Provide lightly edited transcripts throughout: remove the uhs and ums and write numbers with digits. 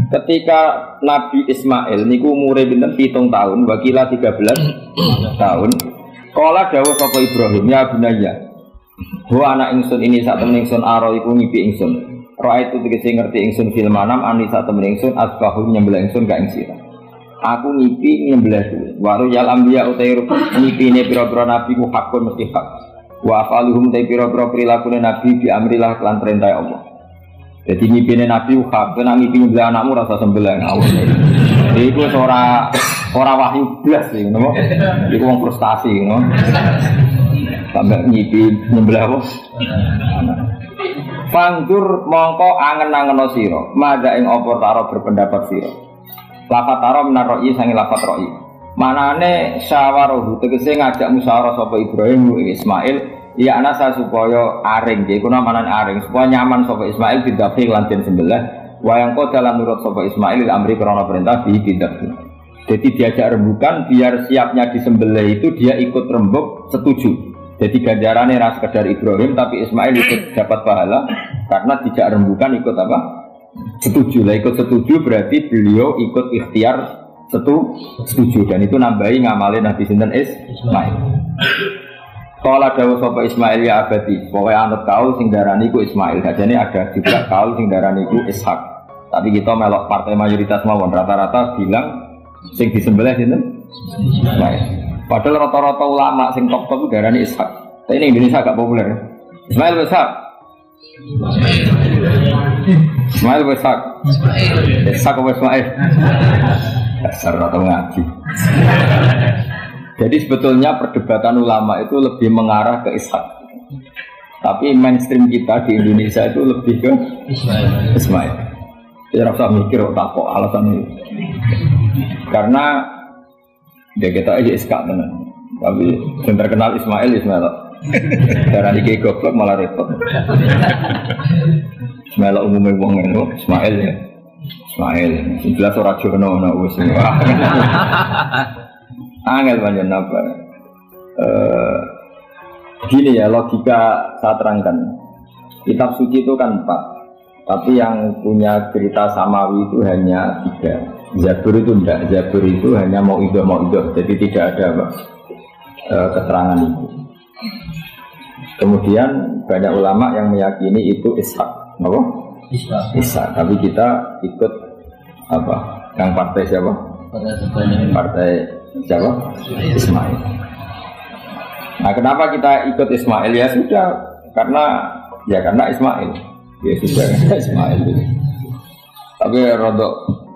Ketika Nabi Ismail niku umure pinten 7 tahun, wakila 13 tahun. Kala dawuh sapa Ibrahim, ya bunayya. Wa anak ingsun ini sak temen ingsun aro iku ngipi ingsun. Roa itu tegese ngerti ingsun fil manam ani sak temen ingsun asbahu nyembelih ingsun ka ing sira. Aku ngipi nyembelih dhewe. Waru yal anbiya utai ngipine pira-pira nabi ku hakun mesti hak. Wa afaluhum ta pira-pira prilakune nabi bi amrillah lan perintah Allah. Jadi ngipine nabi ku hak, nek ngipi nyembelih anakmu rasa sembelih Allah. Iku ora wahyu blas iki, ngono. Iku wong frustasi, ngono. Sampai ngipi nyembelih apa? Fangdur mongko angen-angeno sira, madha ing apa taro berpendapat sira. Lafat taro menaroi sangi lafat roi. Manane syawaruhu tegese ngajak musyawarah sapa Ibrahim Ismail, ya anasa supaya aring, iku namane aring, supaya nyaman sapa Ismail didapi lan den sembelih, wayang kok dalan nurut sapa Ismail amri krana perintah didapi. Jadi diajak rembukan biar siapnya disembelih itu dia ikut rembuk setuju. Jadi ganjarannya ras sekedar Ibrahim tapi Ismail ikut dapat pahala karena tidak rembukan ikut apa? Setuju. Lah ikut setuju berarti beliau ikut ikhtiar setuju dan itu nambahi ngamalin Nabi sinten Ismail. Kala dawuh sapa Ismail ya abadi, pokoke anut kaul sing darani iku Ismail. Jane ada juga kaul sing darani iku Ishak. Tapi kita melok partai mayoritas mawon rata-rata bilang sing disembelih sinten Ismail. Padahal rata-rata ulama sing top-top itu darani Ishak. Tapi ini Indonesia agak populer. Ismail Ishak. Ismail Ishak. Ishak apa Ismail? Dasar atau ngaji. Jadi sebetulnya perdebatan ulama itu lebih mengarah ke Ishak. Tapi mainstream kita di Indonesia itu lebih ke Ismail. Tidak usah mikir tak kok alasan ini. Karena dia kita aja Ishak tenan. Tapi yang terkenal Ismail. Darah ini goblok malah repot. Ismail umumnya wong ngono, Ismail ya. Ismail, jelas ora jono ana wis. Angel panjen apa? Gini ya logika saya terangkan. Kitab suci itu kan 4, tapi yang punya cerita samawi itu hanya 3. Zabur itu enggak, Zabur itu hanya mau idoh, jadi tidak ada keterangan itu. Kemudian banyak ulama yang meyakini itu Ishak, apa? Ishak. Tapi kita ikut apa? Yang partai siapa? Partai siapa? Ismail. Nah, kenapa kita ikut Ismail? Ya sudah, karena Ismail. Ya sudah, Ismail. Tapi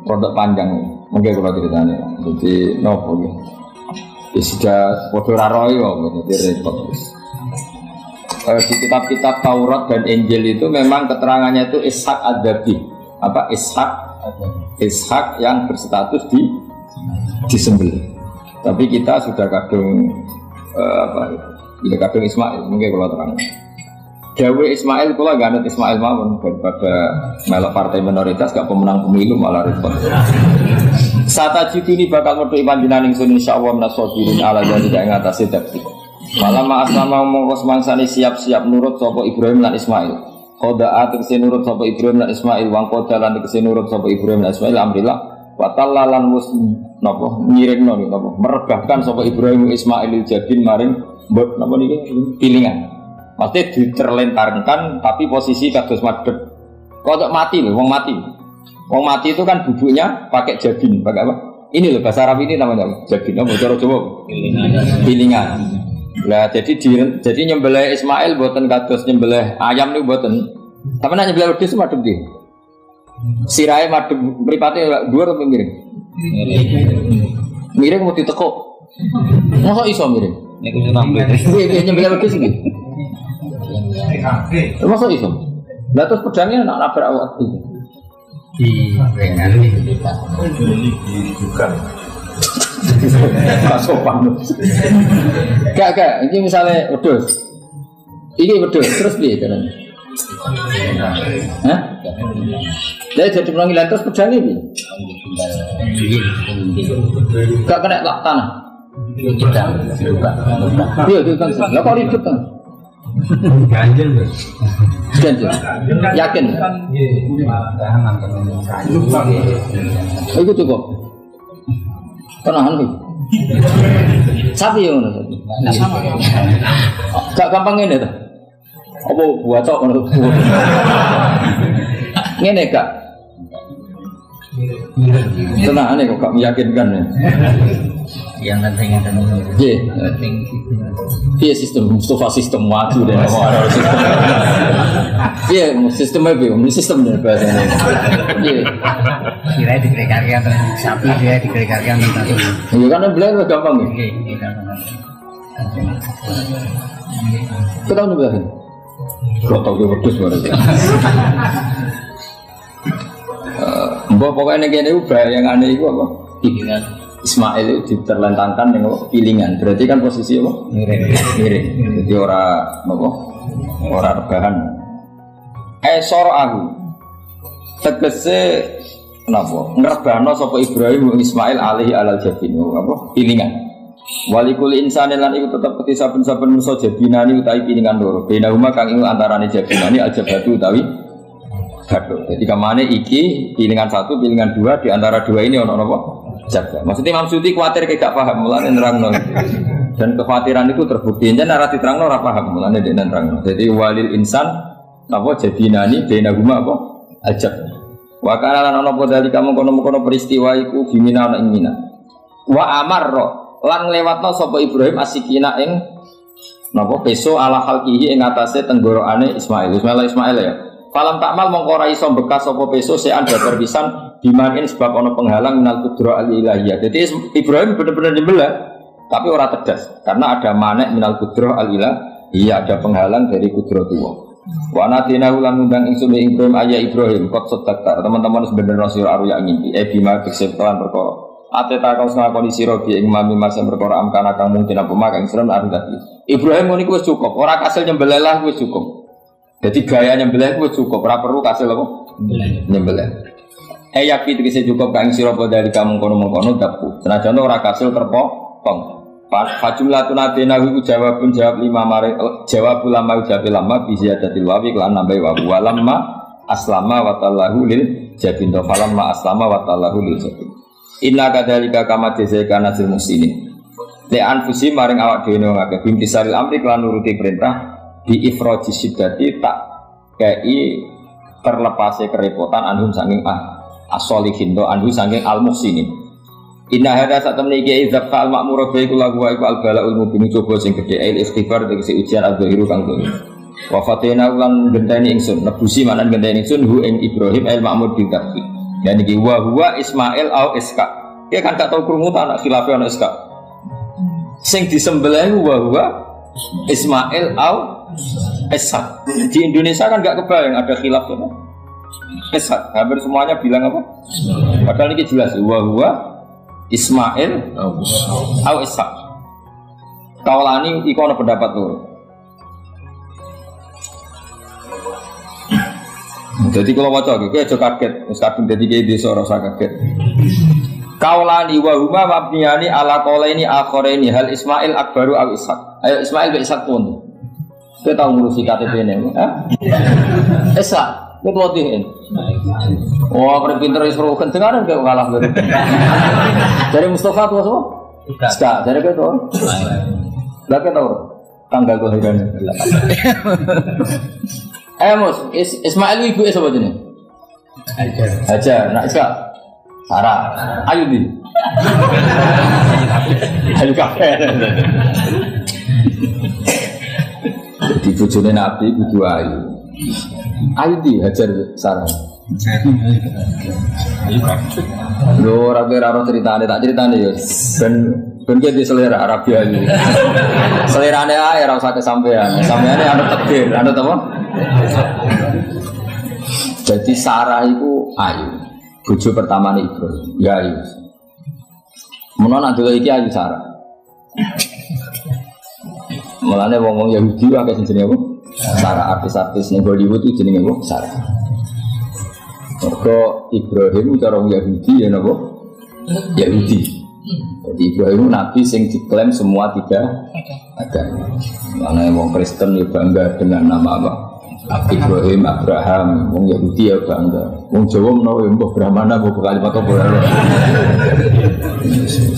rodok panjang, mungkin kalau ceritanya. Jadi nopo gitu. Ya sudah, foto raroy kok, jadi repot. Di kitab-kitab Taurat dan Injil itu memang keterangannya itu Ishak ad-Dabi. Apa Ishak yang berstatus disembelih. Tapi kita sudah kadung kadung Ismail, mungkin kalau terang. Dawe Ismail kula gak anut Ismail mawon daripada melok partai minoritas gak pemenang pemilu malah repot. Satajiduni bakal metu panjenengan ingsun insyaallah menasabirin ala jadi ing atase dakti. Malam ma'asama mongko semangsane siap-siap nurut sapa Ibrahim lan Ismail. Qada'a tegese nurut sapa Ibrahim lan Ismail, wang qada lan tegese nurut sapa Ibrahim lan Ismail amrillah wa tallalan mus napa ngiringno napa merebahkan sapa Ibrahim Ismail jadin maring mbok napa niki pilingan. Maksudnya diterlentarkan tapi posisi kados madhep. Kok mati lho, wong mati. Wong mati itu kan bubuknya pakai jadin, pakai apa? Ini loh bahasa Arab ini namanya jadin, apa cara Jawa? Pilingan. Lah jadi nyembelih Ismail mboten kados nyembelih ayam niku mboten. Tapi nek nyembelih wedhus madhep ndi? Sirahe madhep mripate dhuwur apa miring? Miring mau ditekuk. Mosok iso miring? Nek kudu tampil. Piye nyembelih wedhus iki? Mosok iso? Lah terus pedangnya nak nabrak awak itu. Bukan. Sopan. Gak, ini misalnya wedhus. Ini wedhus terus piye carane? Hah? Jadi menangi terus pedangnya piye? Gak kena tanah. Iya, itu kan. Lah kok ribet kan? Ganjel. Yakin? Itu cukup. Tenahan nih. Sapi yang mana? Gak gampang ini tuh. Apa buat cok menurut? Ini gak. Tenahan nih kok gak meyakinkan ya. Yang penting yang tenang. Iya sistem Mustafa sistem waktu dan mau ada sistem. Iya sistemnya biung, sistem dan bahasanya. Iya. Kira dikrekarkan sapi dia dikrekarkan tadi. Iya karena belajar gampang ya. Kita tahu belajar. Kau tahu dia berdus berarti. Mbak pokoknya negara itu yang aneh itu apa? Pikiran. Ismail itu diterlentangkan dengan pilingan, berarti kan posisi apa? Miring. Jadi orang rebahan. Soro'ahu tegese kenapa? Ngerebano sapa Ibrahim Ismail alaihi alal jabinu apa? Pilingan. Walikul insani lan iku tetep peti saben-saben manusa jabinani utawi pilingan loro. Benahuma kang ing antarane jabinani aljabatu utawi gaduh. Jadi kamane iki pilingan satu, pilingan dua, di antara dua ini ono apa? Jaga. Maksudnya Imam Suyuti khawatir gak paham, mulane nerangno. Dan kekhawatiran itu terbukti. Jan ora diterangno ora paham, mulane dia nerangno. Jadi walil insan apa jabinani benahuma apa? Ajab. Wa kana lan ana podali kamu kono-kono peristiwa iku bimina ana ing Mina. Wa amarra lan lewatno sapa Ibrahim asikina ing napa peso ala halqihi ing atase tenggorokane Ismail ya. Falam takmal mongko ora iso bekas sapa peso sean babar pisan dimanin sebab ono penghalang minal kudro al-ilahiyah. Jadi Ibrahim benar-benar nyembelih tapi ora tegas karena ada manek minal kudro al-ilahiyah, ada penghalang dari kudro tua. Wa natina ulan undang ingsun Ibrahim ayya Ibrahim qad sadaqta. Teman-teman sebenarnya sira aru yak ngimpi bima kesetan perkara. Ateta kau ngakoni sira bi ing mami masa perkara amkana kang mungkin apa mak ing sira aru dadi. Ibrahim niku wis cukup, ora kasil nyembelih lah wis cukup. Jadi gaya nyembelih wis cukup, ora perlu kasil apa? Nyembelih. Yakin tegese cukup kaing sira padha dari kamu kono-kono dapu. Senajan ora kasil terpotong. Fajumlatun adena iku jawab lima mare jawab ulama jawab bi ziyadatil wawi lan nambah wa lamma aslama wa tallahu lil jabin falamma aslama wa tallahu lil jabin. Inna kadzalika kama jazaika nasil muslimin. Le anfusi maring awak dhewe ngake bimtisaril amri lan nuruti perintah di ifraji siddati tak kei terlepase kerepotan anhum saking as-solihin do anhu saking al-muhsinin. Inna hadza satamni iki izab fa'al ma'mur bi kula wa iku al-bala'ul mubin coba sing gedhe il ikhtibar tegese ujian al-dhahiru kang dhewe. Wa fatina lan genteni ingsun nebusi manan genteni ingsun hu ing Ibrahim al-ma'mur bi dzakhi. Dan iki wa huwa Ismail au Iska. Dia kan gak tau krungu ta anak khilafe ana Iska. Sing disembelih wa huwa Ismail au Iska. Di Indonesia kan gak kebayang ada khilaf itu. Ishak, hampir semuanya bilang apa? Padahal ini jelas huwa Ismail au Ishak. Kaulani iku ana pendapat loro. Jadi kalau waca iki aja kaget, wis kadung dadi kiai desa ora usah kaget. Kaulani wa huma mabniyani ala qaulaini akharaini hal Ismail akbaru au Ishak. Ayo Ismail be Ishak pun. Kita tahu ngurusi KTP ini, Ishak. Ketua TN. Oh, pinter isro kencengan kayak kalah dari. Dari Mustafa tuh semua? Tidak. Dari kita tuh. Lah kita tahu tanggal kelahiran. Mus, Ismail ibu siapa jenis? Hajar. Nak Iska. Sarah. Ayu di. Ayu kafe. Jadi bojone Nabi kudu ayu. Ayu di Hajar Sarah. Lho ora kira ceritane tak ceritane ya. Ben ki selera Arabia iki. Selerane ae ora usah kesampean. Sampeane anu takdir, anu apa? Jadi Sarah itu ayu. Bojo pertamane Ibrahim. Ya ayu. Menawa nak delok iki ayu Sarah. Mulane wong-wong Yahudi akeh sing jenenge apa? Sarah, artis-artis ning Hollywood itu jenenge apa? Sarah. Mergo Ibrahim cara Yahudi ya napa? Yahudi. Jadi Ibrahim nabi sing diklaim semua tiga agama. Karena wong Kristen ya bangga dengan nama apa? Ibrahim, Abraham, wong Yahudi ya bangga. Wong Jawa menawa mbah Brahmana mbah kalimat apa ora.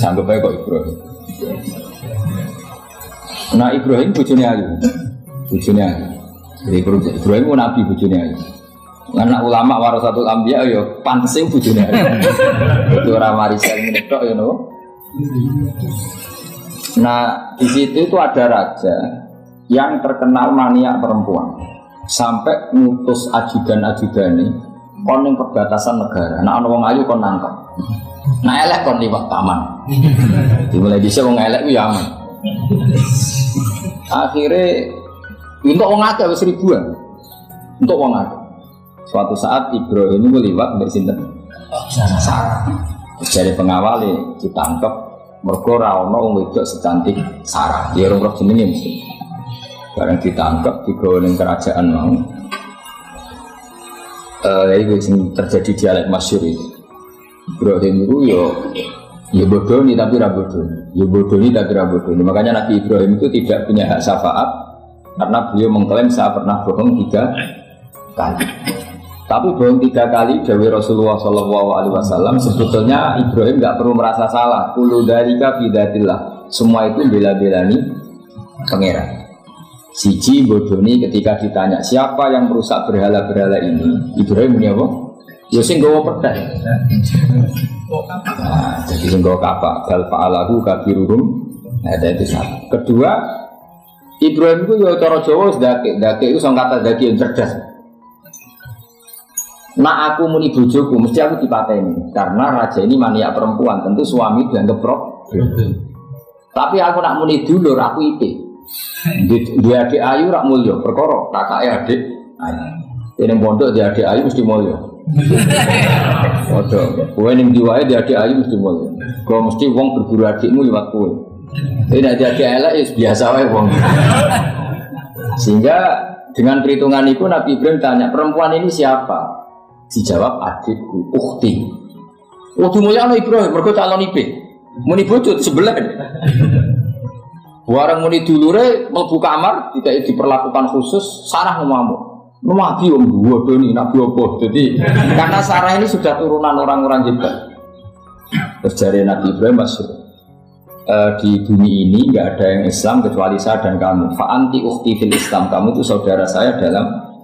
Sanggup ae kok Ibrahim. Nah Ibrahim bojone ayu. Bojone ayu. Jadi Ibrahim ku nabi bojone ayu. Anak ulama warasatul anbiya ya pancing bojone ayu. Itu ora warisan ngene tok ya no. Nah di situ itu ada raja yang terkenal maniak perempuan. Sampai ngutus ajudan-ajudan ini koning perbatasan negara. Nah, wong ayu kon nangkep. Nah, elek kon liwat taman. Dimulai bisa wong elek ku ya aman. Akhirnya untuk wong akeh wis ribuan. Untuk wong akeh. Suatu saat Ibrahim itu liwat dari sinten? Sarah. Dari pengawal ditangkep mergo ra ono wong wedok secantik Sarah. Ya ora jenenge mesti. Barang ditangkap digawa ning kerajaan mau. Itu yang terjadi dialek masyhur itu. Ibrahim itu ya bodoh nih tapi ra bodoh. Ya bodoh nih tapi ra bodoh. Makanya Nabi Ibrahim itu tidak punya hak syafaat karena beliau mengklaim saya pernah bohong 3 kali. Tapi bohong 3 kali dawuh Rasulullah SAW sebetulnya Ibrahim nggak perlu merasa salah. Kullu dzalika bidatillah. Semua itu bela-belani pangeran. Siji bodoni ketika ditanya siapa yang merusak berhala-berhala ini, Ibrahim punya apa? Ya sing gawa pedang. Nah, jadi sing gawa kapak bal fa'alahu kabiruhum. Nah, itu satu. Kedua, Ibrahim itu ya cara Jawa dake itu sang kata dake yang cerdas. Nah aku muni bojoku mesti aku dipateni karena raja ini maniak perempuan, tentu suami dianggap problem. Tapi aku nak muni dulur aku ite. Dia adik ayu rak mulya perkara kakake adik ayu. Dene pondok dia adik ayu mesti mulya. Padha, kowe ning diwae dia adik ayu mesti mulya. Kok mesti wong berburu adikmu liwat kowe. Nek dia adik elek ya biasa wae wong. Sehingga dengan perhitungan itu Nabi Ibrahim tanya, perempuan ini siapa? Dijawab adikku, ukhti. Waktu mulya ana Ibrahim mergo calon ipe. Muni bojo sebelah. Warang muni dulure mlebu kamar tidak diperlakukan khusus Sarah ngamuk. Nabi om bodoh nih Nabi apa? Jadi karena Sarah ini sudah turunan orang-orang hebat. Terus dari Nabi Ibrahim masuk di bumi ini nggak ada yang Islam kecuali saya dan kamu. Fa anti ukhti fil Islam, kamu itu saudara saya dalam.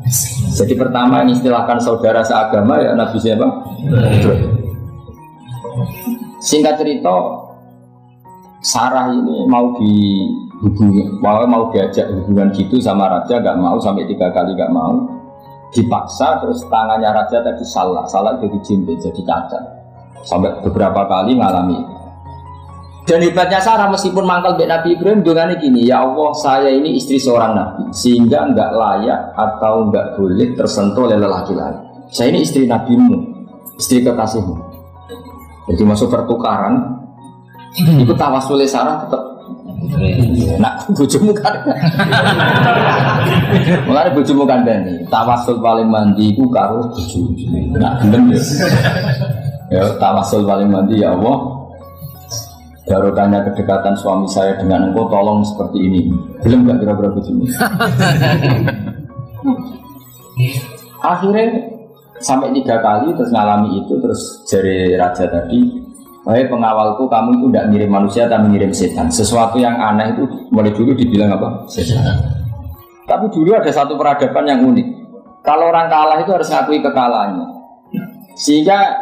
Jadi pertama yang istilahkan saudara seagama ya Nabi siapa? Ibrahim. Singkat cerita, Sarah ini mau dihubungi, mau diajak hubungan gitu sama raja, gak mau sampai 3 kali gak mau, dipaksa terus tangannya raja tadi salah jadi jintik, jadi cacat, sampai beberapa kali ngalami. Dan hebatnya Sarah meskipun mangkal mbek Nabi Ibrahim dongane gini, ya Allah saya ini istri seorang nabi, sehingga nggak layak atau nggak boleh tersentuh oleh lelaki lain. Saya ini istri nabimu, istri kekasihmu. Jadi masuk pertukaran. Itu tawasul Sarah tetap. Nak bojomu kan. Mulane bojomu kandhani. Tawasul paling mandi iku karo bojomu. Nak gelem ya. Ya tawasul paling mandi ya Allah. Barokahnya kedekatan suami saya dengan engkau tolong seperti ini. Gelem enggak kira-kira bojomu? Akhirnya sampai 3 kali terus ngalami itu terus jari raja tadi. Wahai pengawalku, kamu itu tidak ngirim manusia, tapi ngirim setan. Sesuatu yang aneh itu mulai dulu dibilang apa? Setan. Tapi dulu ada satu peradaban yang unik. Kalau orang kalah itu harus ngakui kekalahannya. Sehingga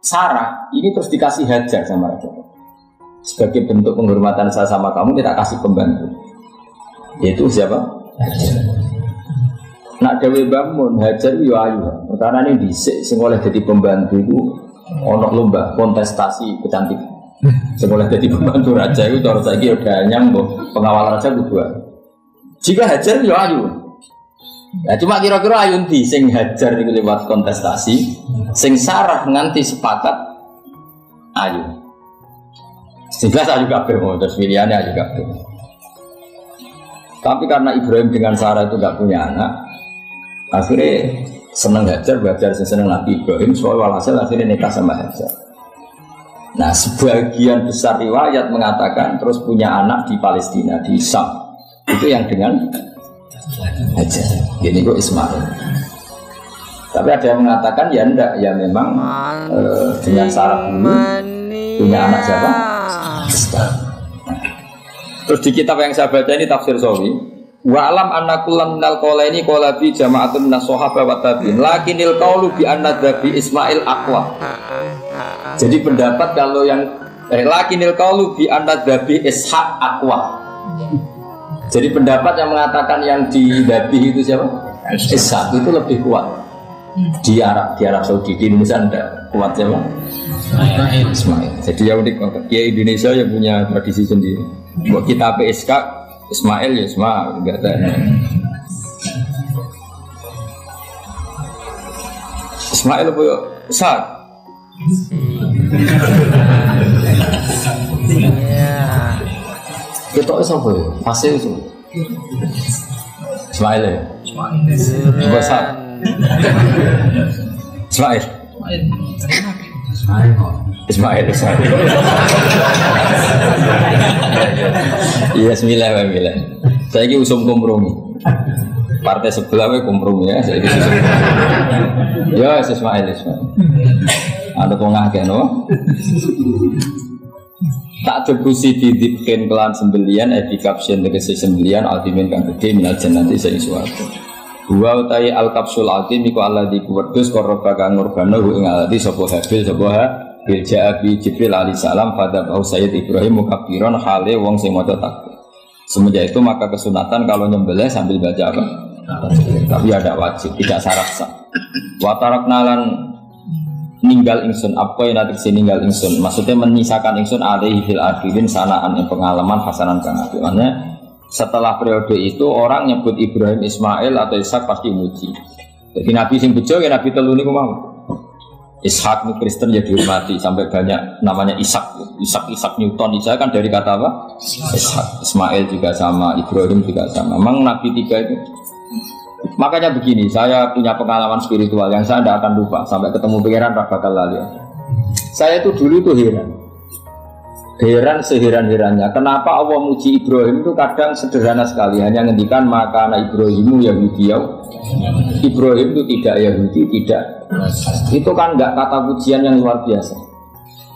Sarah ini terus dikasih hajar sama raja. Sebagai bentuk penghormatan saya sama kamu, tidak kasih pembantu. Yaitu siapa? Hajar. Nak dewe bangun hajar yo ayu. Karena ini dhisik sing oleh jadi pembantu itu ono lomba kontestasi kecantikan. Seboleh jadi pembantu raja itu cara saiki udah nyambung pengawal raja kedua. Jika hajar ya ayu. Ya cuma kira-kira ayun di sing hajar itu lewat kontestasi, sing Sarah nganti sepakat ayu. Sehingga ayu kabeh terus pilihannya ayu kabeh. Tapi karena Ibrahim dengan Sarah itu enggak punya anak, akhirnya seneng Hajar, belajar seneng Nabi Ibrahim, soal walhasil akhirnya nikah sama Hajar. Nah, sebagian besar riwayat mengatakan terus punya anak di Palestina, di Syam. Itu yang dengan Hajar. Ini kok Ismail. Tapi ada yang mengatakan ya enggak, ya memang dengan syarat dulu punya anak siapa? Ishak. Terus di kitab yang saya baca ini tafsir Sawi, wa alam anna kullan minal qolaini qala bi jama'atun minas sahaba wa tabi'in lakinil qaulu bi anna dhabi Ismail aqwa. Jadi pendapat kalau yang lakinil qaulu bi anna dhabi Ishaq aqwa. Jadi pendapat yang mengatakan yang di dhabi itu siapa? Ishaq itu lebih kuat. Di Arab Saudi, di Indonesia tidak kuat siapa? Ismail. Jadi ya unik, ya Indonesia yang punya tradisi sendiri. Buat kita PSK Ismail ya Ismail, enggak ada. Ismail apa ya? Ishaq. Kita apa ya? Pasir itu. Ismail ya. Ismail. Ismail. Ismail. Iya, bismillah. Saya ini usum kompromi. Partai sebelah kompromi ya. Saya ini usum kompromi. Ya, Ismail. Ada tengah kan, no? Tak jebusi didipkin kelan sembelian, edikapsin tegesi sembelian, ultimin kang gede minal jannati sing suwarga. Wa utai al-kapsul altim iku alladzi kuwedus korba kang ngurbanahu ing alladzi sapa habil sapa bil ja'abi Jibril alaihi salam pada bau Sayyid Ibrahim mukabbiran hale wong sing maca takbir. Semenjak itu maka kesunatan kalau nyembelih sambil baca apa? Tapi ada wajib, tidak syarat sah. Wa taraknalan ninggal ingsun apa yang nanti sini ninggal ingsun. Maksudnya menyisakan ingsun alaihi fil akhirin sanaan yang pengalaman hasanan kang apik. Maknanya setelah periode itu orang nyebut Ibrahim, Ismail atau Ishak pasti muji. Jadi Nabi sing bejo ya Nabi telu niku mau. Ishak nih Kristen ya dihormati sampai banyak namanya Ishak Newton. Ishak kan dari kata apa? Ishak. Ismail juga sama, Ibrahim juga sama. Memang Nabi tiga itu. Makanya begini, saya punya pengalaman spiritual yang saya tidak akan lupa sampai ketemu pangeran bakal lali. Saya itu dulu tuh heran seheran-herannya kenapa Allah muji Ibrahim itu kadang sederhana sekali, hanya ngendikan maka anak Ibrahimu Yahudiyah. Ibrahim itu tidak Yahudi, tidak. Itu kan enggak kata pujian yang luar biasa.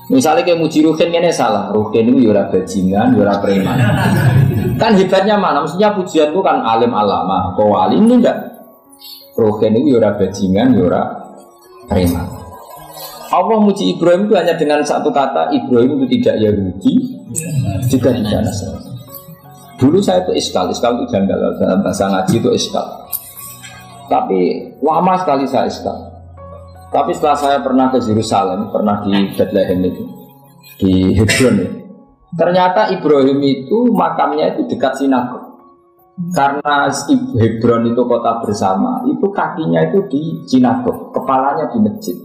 Misalnya kayak muji Ruhin ini salah, Ruhin itu yura bajingan, yura preman. Kan hebatnya mana? Maksudnya pujian itu kan alim alama, atau wali ini enggak. Ruhin itu yura bajingan, yura preman. Allah muji Ibrahim itu hanya dengan satu kata, Ibrahim itu tidak Yahudi, juga tidak Nasrani. Dulu saya itu iskal itu janggal, dalam bahasa ngaji itu iskal. Tapi lama sekali saya iskal. Tapi setelah saya pernah ke Yerusalem, pernah di Bethlehem itu, di Hebron itu, ternyata Ibrahim itu makamnya itu dekat sinagog. Karena Hebron itu kota bersama, itu kakinya itu di sinagog, kepalanya di masjid.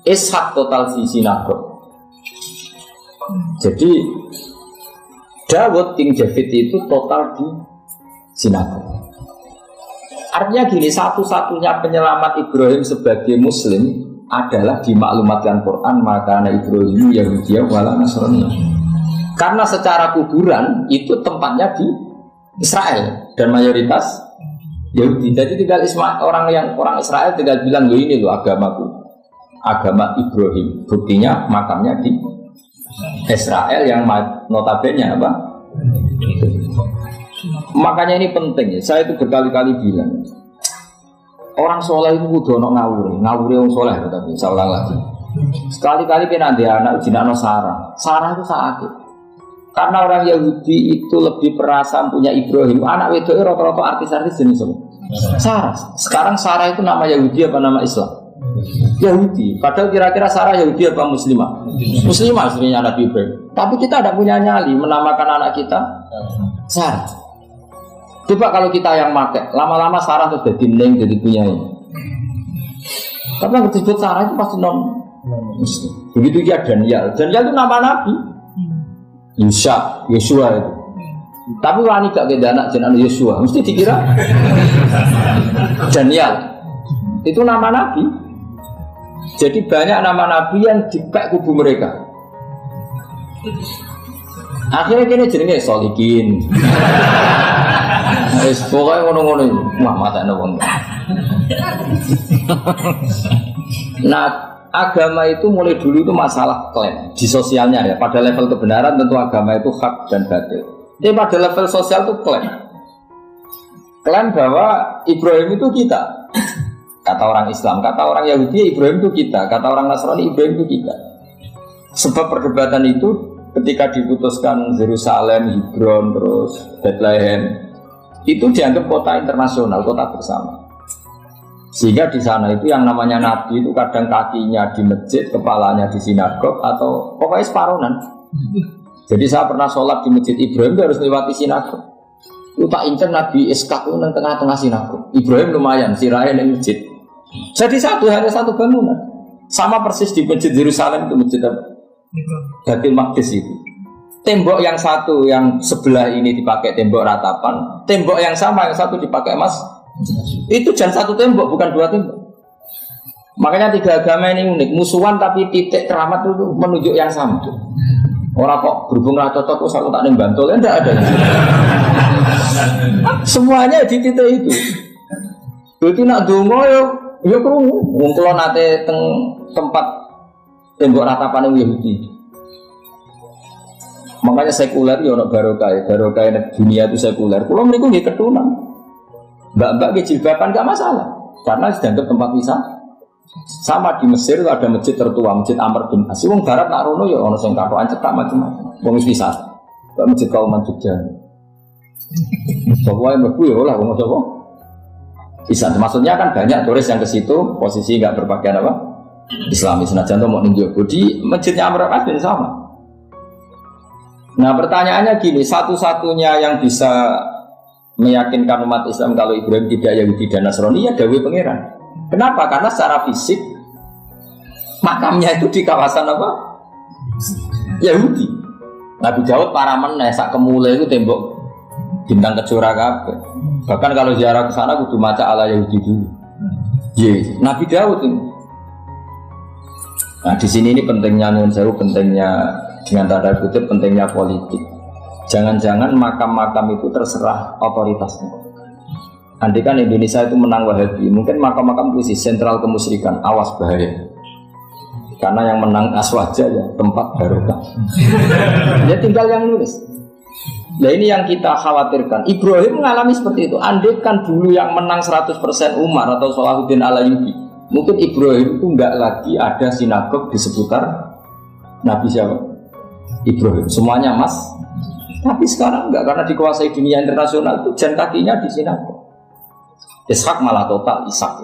Ishak total di sinagog. Jadi Dawud King David itu total di sinagog. Artinya gini, satu-satunya penyelamat Ibrahim sebagai Muslim adalah dimaklumatkan Quran maka anak Ibrahim Yahudiyah wala Nasrani. Karena secara kuburan itu tempatnya di Israel dan mayoritas Yahudi. Jadi tinggal orang Israel tinggal bilang loh ini loh agamaku. Agama Ibrahim, buktinya makamnya di Israel yang notabene apa? Makanya ini penting ya. Saya itu berkali-kali bilang orang soleh itu kudu ono ngawur yang soleh tapi saya ulang lagi. Sekali-kali kena dia anak jinakno Sarah itu sakit. Karena orang Yahudi itu lebih perasa punya Ibrahim. Anak wedok rata-rata artis-artis jenis apa? Sarah. Sekarang Sarah itu nama Yahudi apa nama Islam? Yahudi, padahal kira-kira Sarah Yahudi apa Muslimah? Muslimah sebenarnya Nabi Ibrahim. Tapi kita tidak punya nyali menamakan anak kita Sarah. Coba kalau kita yang pakai, lama-lama Sarah sudah dineng jadi punya ini. Tapi yang disebut Sarah itu pasti non Muslim. Begitu ya Daniel itu nama Nabi. Yusha, Yosua itu. Tapi wani gak ke anak jenenge Yosua, mesti dikira Daniel. Itu nama Nabi. Jadi banyak nama Nabi yang dipek kubu mereka. Akhirnya kini jenenge Solikin. Wis pokoke ngono-ngono iku. Wah, matekno wong. Nah, agama itu mulai dulu itu masalah klaim di sosialnya ya. Pada level kebenaran tentu agama itu hak dan batil. Tapi pada level sosial itu klaim. Klaim bahwa Ibrahim itu kita. Kata orang Islam, kata orang Yahudi Ibrahim itu kita, kata orang Nasrani Ibrahim itu kita. Sebab perdebatan itu ketika diputuskan Yerusalem, Hebron, terus Bethlehem, itu dianggap kota internasional, kota bersama. Sehingga di sana itu yang namanya Nabi itu kadang kakinya di masjid, kepalanya di sinagog, atau pokoknya separonan. Jadi saya pernah sholat di masjid Ibrahim itu harus lewati sinagog. Itu tak incer Nabi Iskak itu di tengah-tengah sinagog. Ibrahim lumayan, sirahnya di masjid. Jadi hanya satu bangunan. Sama persis di masjid Yerusalem itu masjid apa? Baitul Maqdis itu. Tembok yang satu yang sebelah ini dipakai tembok ratapan, tembok yang sama yang satu dipakai emas. Itu jangan satu tembok, bukan dua tembok. Makanya tiga agama ini unik, musuhan tapi titik keramat itu menunjuk yang sama. Orang kok berhubung rata cocok, aku tak nembantul, enggak ada. Semuanya di titik itu. Berarti nak dongo ya krungu. Wong kula nate teng tempat tembok ratapan Yahudi. Makanya sekuler ya ono barokah. Barokah dunia itu sekuler. Kula mriku nggih ketunan. Mbak-mbak nggih jilbaban enggak masalah. Karena dianggap tempat wisata. Sama di Mesir itu ada masjid tertua, Masjid Amr bin As. Wong barat nak rono ya ono sing katokan cetak macam-macam. Wong wisata. Masjid Kauman Jogja. Sopo yang mlebu ya ora wong sapa? Bisa, maksudnya kan banyak turis yang ke situ posisi nggak berpakaian apa Islami, senajan tuh mau ninjau di masjidnya Amr bin sama. Nah pertanyaannya gini, satu-satunya yang bisa meyakinkan umat Islam kalau Ibrahim tidak Yahudi dan Nasrani ya Dawei Pangeran. Kenapa? Karena secara fisik makamnya itu di kawasan apa? Yahudi. Nabi Daud para meneh sak kemule itu tembok bintang kejora kabeh. Bahkan kalau ziarah ke sana kudu maca ala Yahudi dulu. Yes. Nabi Daud ini. Nah di sini ini pentingnya nyuwun sewu, pentingnya dengan tanda kutip pentingnya politik. Jangan-jangan makam-makam itu terserah otoritasnya. Andai kan Indonesia itu menang Wahabi, mungkin makam-makam itu sentral kemusyrikan, awas bahaya. Karena yang menang Aswaja ya tempat barokah. Ya tinggal yang nulis. Nah ini yang kita khawatirkan. Ibrahim mengalami seperti itu. Andai kan dulu yang menang 100% Umar atau Salahuddin Al-Ayyubi, mungkin Ibrahim itu enggak lagi ada sinagog di seputar Nabi siapa? Ibrahim. Semuanya emas. Tapi sekarang enggak, karena dikuasai dunia internasional itu jan kakinya di sinagog. Ishak malah total Ishak.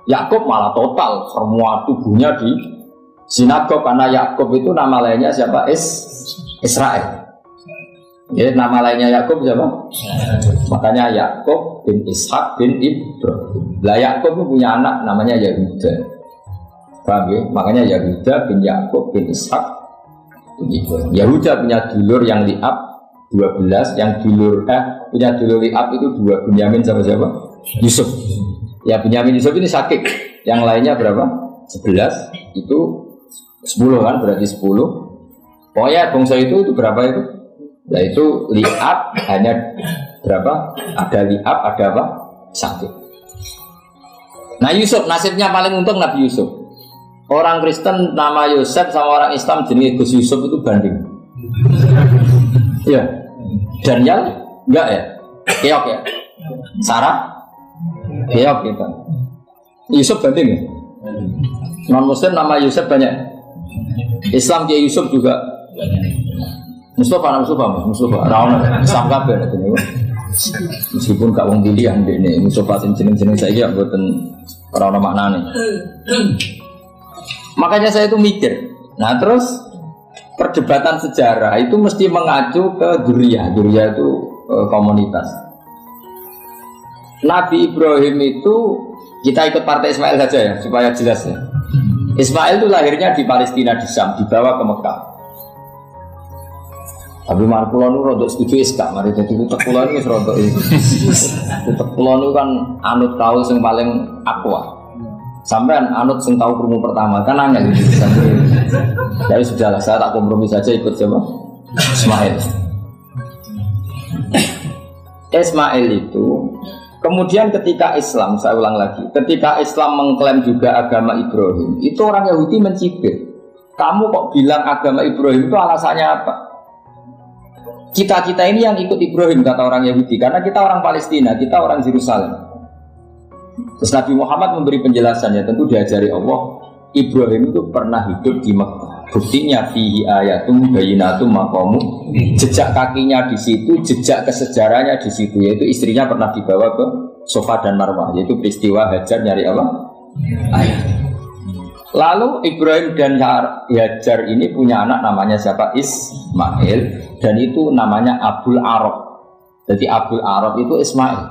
Yakub malah total semua tubuhnya di sinagog, karena Yakub itu nama lainnya siapa? Israel. Ya, nama lainnya Yakub siapa? Makanya Yakub bin Ishak bin Ibrahim. Lah Yakub itu punya anak namanya Yahuda. Paham ya? Makanya Yahuda bin Yakub bin Ishak bin Ibrahim. Yahuda punya dulur yang liab 12, yang dulur punya dulur liab itu 2, Bunyamin sama siapa? Yusuf. Ya Bunyamin Yusuf ini sakit. Yang lainnya berapa? 11. Itu 10 kan, berarti 10. Pokoknya bangsa itu berapa itu? Nah itu li'ab hanya berapa? Ada li'ab, ada apa? Sakit. Nah Yusuf, nasibnya paling untung Nabi Yusuf. Orang Kristen nama Yosef sama orang Islam jenis Gus Yusuf itu banding. Ya. Daniel enggak ya? Keok ya? Sarah? Keok gitu. Yusuf banding ya? Non Muslim nama Yusuf banyak. Islam kayak Yusuf juga. Mustafa, Rawan, Islam kabeh itu. Meskipun gak wong pilihan ini, Mustafa jeneng-jeneng saya buatan orang maknane. Makanya saya itu mikir. Nah terus perdebatan sejarah itu mesti mengacu ke Duriyah itu komunitas. Nabi Ibrahim itu kita ikut partai Ismail saja ya supaya jelas ya. Ismail itu lahirnya di Palestina di Syam, dibawa ke Mekah. Tapi Markulon itu rodok setuju iska, mari jadi utek kulon ini rodok itu. Utek kulon itu kan anut tahu yang paling aqua. Sampai anut yang tahu kerumuh pertama kan angin gitu. Jadi sudahlah saya tak kompromi saja ikut siapa? Ismail. Ismail itu kemudian ketika Islam, saya ulang lagi, ketika Islam mengklaim juga agama Ibrahim, itu orang Yahudi mencibir. Kamu kok bilang agama Ibrahim itu alasannya apa? Kita ini yang ikut Ibrahim, kata orang Yahudi, karena kita orang Palestina, kita orang Yerusalem. Terus Nabi Muhammad memberi penjelasannya, tentu diajari Allah, Ibrahim itu pernah hidup di Mekah. Buktinya fihi ayatum bayinatum maqamu, jejak kakinya di situ, jejak kesejarahnya di situ, yaitu istrinya pernah dibawa ke Safa dan Marwah, yaitu peristiwa Hajar nyari apa? Ayah. Lalu Ibrahim dan Hajar ini punya anak namanya siapa? Ismail, dan itu namanya Abul Arab. Jadi Abul Arab itu Ismail,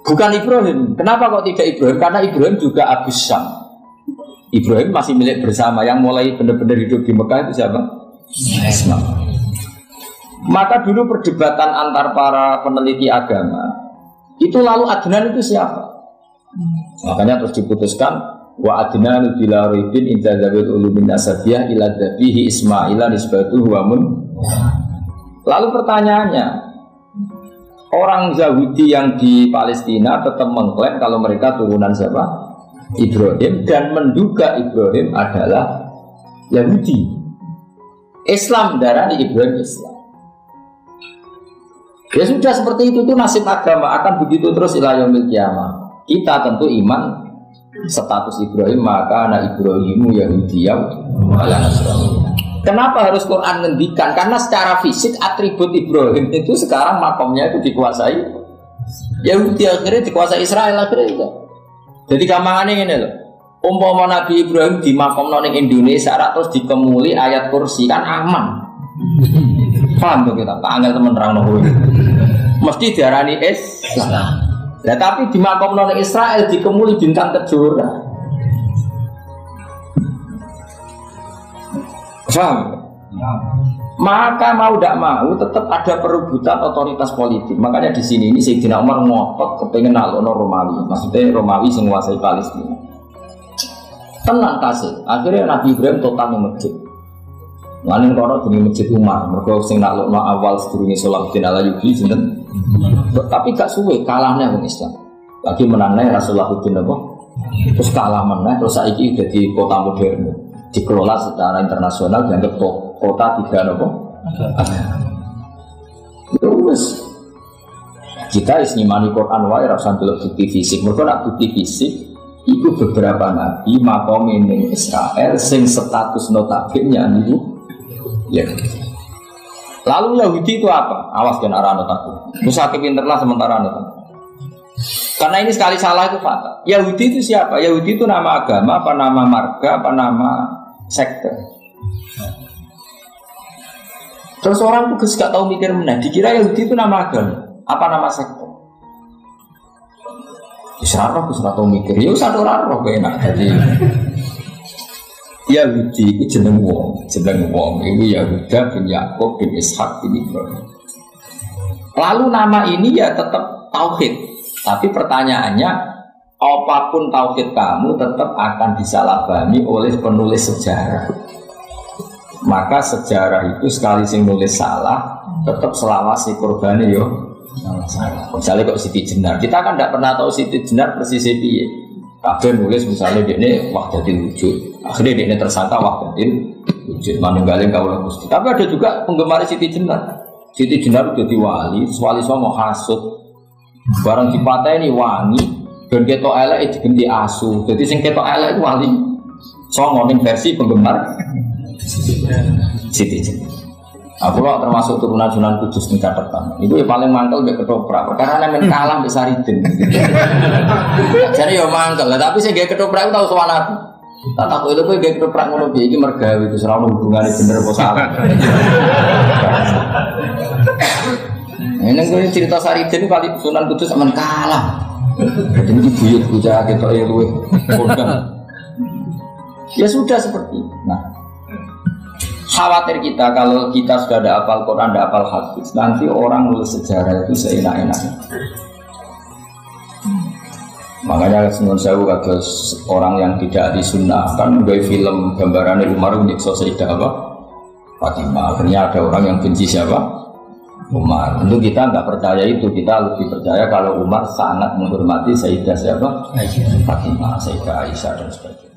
bukan Ibrahim. Kenapa kok tidak Ibrahim? Karena Ibrahim juga Abu Syam. Ibrahim masih milik bersama, yang mulai benar-benar hidup di Mekah itu siapa? Ismail. Maka dulu perdebatan antar para peneliti agama itu, lalu Adnan itu siapa? Makanya terus diputuskan wa Adnan bila raibin inda zawil ulumin nasabiyah ila dhabihi Ismaila nisbatuhu wa mun. Lalu pertanyaannya, orang Yahudi yang di Palestina tetap mengklaim kalau mereka turunan siapa? Ibrahim, dan menduga Ibrahim adalah Yahudi. Islam darah di Ibrahim Islam. Ya sudah seperti itu tuh nasib agama, akan begitu terus ila yaumil qiyamah. Kita tentu iman status Ibrahim, maka anak Ibrahimu Yahudiyah wala Nasrani. Kenapa harus Quran ngendikan? Karena secara fisik atribut Ibrahim itu sekarang makomnya itu dikuasai Yahudi, akhirnya dikuasai Israel akhirnya itu. Jadi gampangannya ini loh, umpama Nabi Ibrahim di makom nong Indonesia terus dikemuli ayat kursi kan aman. Paham tuh kita? Angel temen terang nopo. Mesti diarani Islam. Nah, tapi di makom nong Israel dikemuli bintang kejora. Paham? Maka mau tidak mau tetap ada perebutan otoritas politik. Makanya di sini ini Sayyidina Umar ngotot kepengen nalokno Romawi. Maksudnya Romawi sing nguasai Palestina. Tenang kasih. Akhirnya Nabi Ibrahim total ning masjid. Lanin kono demi masjid Umar. Mergo sing nalokno awal sedurunge Salahuddin Alayubi sinten. Tapi gak suwe kalahnya wong Islam. Lagi menangnya Rasuluddin apa? Terus kalah menang, terus saiki jadi kota modern. Dikelola secara internasional, dianggap kota tiga apa? Terus kita isnimani Quran wae rasa delok bukti fisik. Mergo nak bukti fisik itu beberapa nabi makom ning Israel sing status notabene niku ya. Lalu Yahudi itu apa? Awas jangan arah notabene. Musa pinterlah sementara notabene. Karena ini sekali salah itu fatal. Yahudi itu siapa? Yahudi itu nama agama, apa nama marga, apa nama sekte. Terus orang tuh gak tahu mikir mana. Dikira Yahudi itu nama agama, apa nama sekte. Isra-roh tahu mikir. Ya usah roh enak. Jadi Yahudi itu jeneng wong. Ini Yahuda bin Yakub bin Ishak bin Ibrahim. Lalu nama ini ya tetap tauhid. Tapi pertanyaannya, apapun tauhid kamu tetap akan disalahpahami oleh penulis sejarah. Maka sejarah itu sekali sing nulis salah, tetap selawasi korbannya yo salah. Misalnya kok Siti Jenar, kita kan tidak pernah tahu Siti Jenar persis piye. Kabeh nulis misalnya dia ini wahdatil wujud, akhirnya dia ini tersangka wahdatil wujud, manunggaling kaulah Gusti. Tapi ada juga penggemar Siti Jenar. Siti Jenar jadi wali, wali mau hasud. Barang dipatah ini wangi dan ketok elek digenti asu. Jadi sing ketok elek itu wali. So ngoning versi penggemar Siti Jenar. Aku lah termasuk turunan Sunan Kudus di catatan. Itu yang paling mangkel be ketoprak. Karena nemen kalah besar Saridin. Jadi yo mangkel. Tapi sing gawe ketoprak itu tahu sowan aku. Tak tahu itu kowe gawe ketoprak ngono piye iki mergawe itu ora ono hubungane bener apa salah. Ini gue cerita Saridin kali Sunan Kudus sama kalah. Jadi ini buyut bujah gitu ya gue. Ya sudah seperti. Nah, khawatir kita kalau kita sudah ada hafal Quran, ada hafal hadis, nanti orang nulis sejarah itu seenak-enaknya. Makanya Sunan Sewu kata orang yang tidak di sunnah kan gue film gambarannya Umar menyiksa Sayyidah apa? Fatimah. Akhirnya ada orang yang benci siapa? Umar. Untuk kita nggak percaya itu, kita lebih percaya kalau Umar sangat menghormati Sayyidah siapa? Fatimah, Sayyidah Aisyah dan sebagainya.